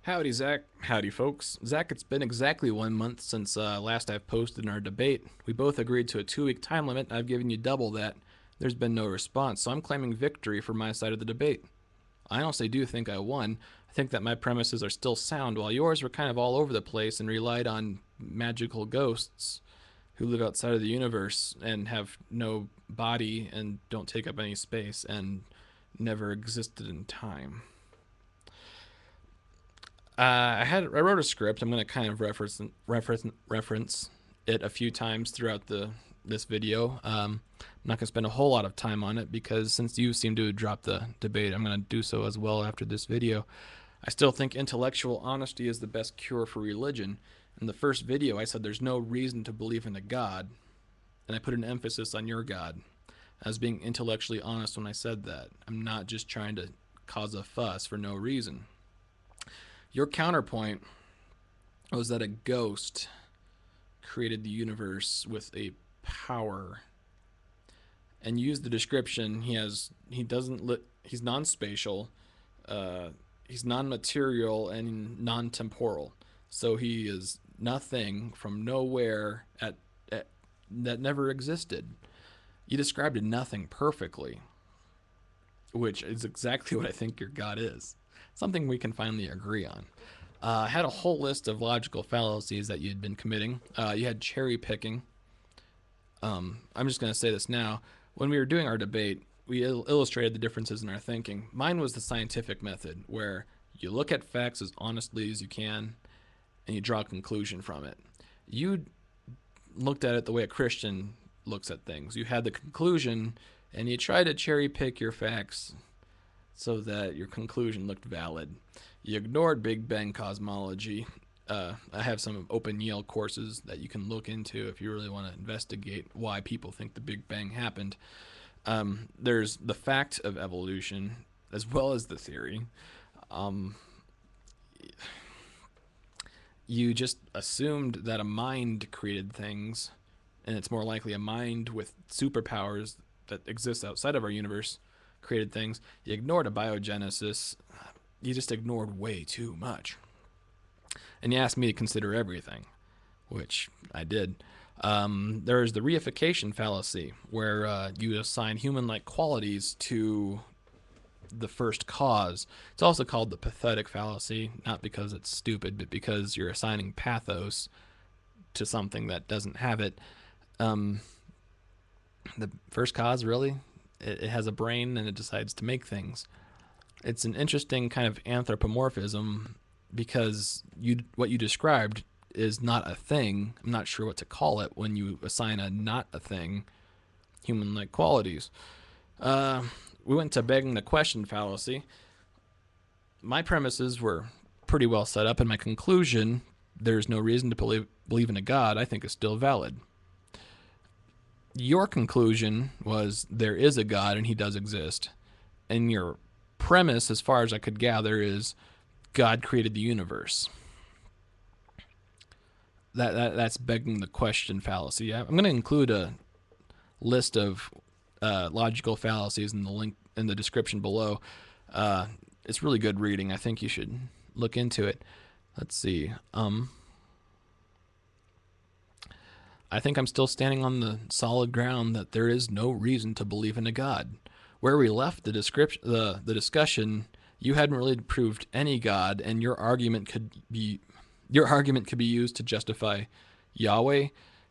Howdy, Zach. Howdy, folks. Zach, it's been exactly 1 month since last I've posted in our debate. We both agreed to a 2 week time limit, and I've given you double that. There's been no response, so I'm claiming victory for my side of the debate. I honestly do think I won. I think that my premises are still sound, while yours were kind of all over the place and relied on magical ghosts who live outside of the universe and have no body and don't take up any space and never existed in time. I wrote a script. I'm going to kind of reference it a few times throughout this video. I'm not going to spend a whole lot of time on it because since you seem to drop the debate, I'm going to do so as well after this video. I still think intellectual honesty is the best cure for religion. In the first video, I said there's no reason to believe in a God, and I put an emphasis on your God. I was being intellectually honest when I said that. I'm not just trying to cause a fuss for no reason. Your counterpoint was that a ghost created the universe with a power, and used the description he's non-spatial, he's non-material and non-temporal, so he is nothing from nowhere that never existed. You described a nothing perfectly, which is exactly what I think your God is. Something we can finally agree on. I had a whole list of logical fallacies that you'd been committing. You had cherry picking. I'm just going to say this now. When we were doing our debate, we illustrated the differences in our thinking. Mine was the scientific method, where you look at facts as honestly as you can, and you draw a conclusion from it. You looked at it the way a Christian looks at things. You had the conclusion, and you tried to cherry pick your facts so that your conclusion looked valid. You ignored Big Bang cosmology. I have some open Yale courses that you can look into if you really want to investigate why people think the Big Bang happened. There's the fact of evolution as well as the theory. You just assumed that a mind created things, and it's more likely a mind with superpowers that exists outside of our universe created things. You ignored abiogenesis. You just ignored way too much. And you asked me to consider everything, which I did. There's the reification fallacy, where you assign human-like qualities to the first cause. It's also called the pathetic fallacy, not because it's stupid, but because you're assigning pathos to something that doesn't have it. The first cause, really? It has a brain and it decides to make things. It's an interesting kind of anthropomorphism because what you described is not a thing. I'm not sure what to call it when you assign a not a thing human-like qualities. We went to begging the question fallacy. My premises were pretty well set up, and my conclusion, there's no reason to believe in a God, I think is still valid. Your conclusion was there is a God and he does exist. And your premise, as far as I could gather, is God created the universe. That's begging the question fallacy. I'm going to include a list of logical fallacies in the link in the description below. It's really good reading. I think you should look into it. Let's see. I think I'm still standing on the solid ground that there is no reason to believe in a God. Where we left the discussion, you hadn't really proved any God, and your argument could be used to justify Yahweh,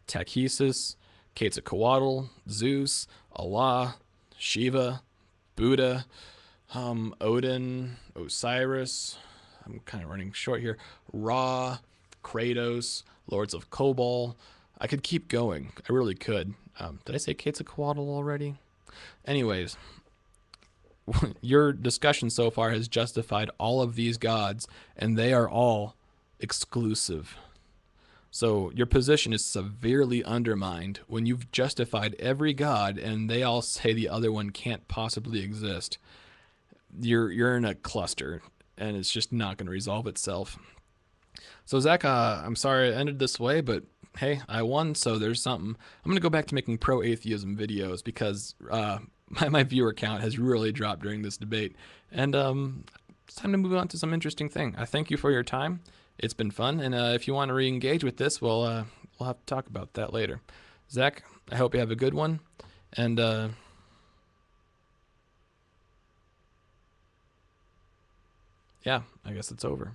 Tachesis, Quetzalcoatl, Zeus, Allah, Shiva, Buddha, Odin, Osiris. I'm kind of running short here. Ra, Kratos, Lords of Kobol. I could keep going. I really could. Did I say Quetzalcoatl already? Anyways, your discussion so far has justified all of these gods, and they are all exclusive. So your position is severely undermined when you've justified every god, and they all say the other one can't possibly exist. You're in a cluster, and it's just not going to resolve itself. So Zach, I'm sorry it ended this way, but hey, I won, so there's something. I'm going to go back to making pro-atheism videos because my viewer count has really dropped during this debate. And it's time to move on to some interesting thing. I thank you for your time. It's been fun, and if you want to re-engage with this, we'll have to talk about that later. Zach, I hope you have a good one, and yeah, I guess it's over.